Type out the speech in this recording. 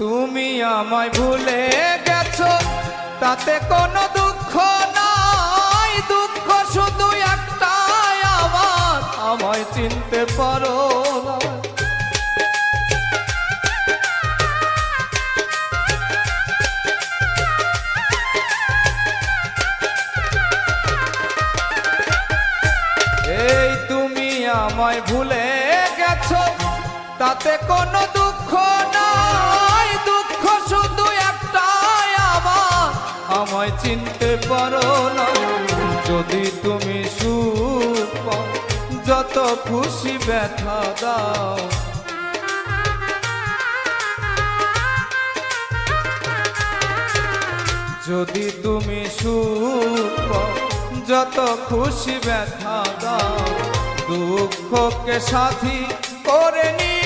তুমি আমায় ভুলে গেছো তাতে কোনো দুঃখ নাই, দুঃখ শুধু একটাই আমার, আমায় চিনতে পারো না। এই তুমি আমায় ভুলে গেছো তাতে কোনো দুঃখ নাই, দুঃখ শুধু একটাই আমার, আমায় চিনতে পারো না। যদি তুমি সুখ পাও যত খুশি ব্যথা দাও, যদি তুমি সুখ পাও যত খুশি ব্যথা দাও, দুঃখকে সাথী করে নিয়ে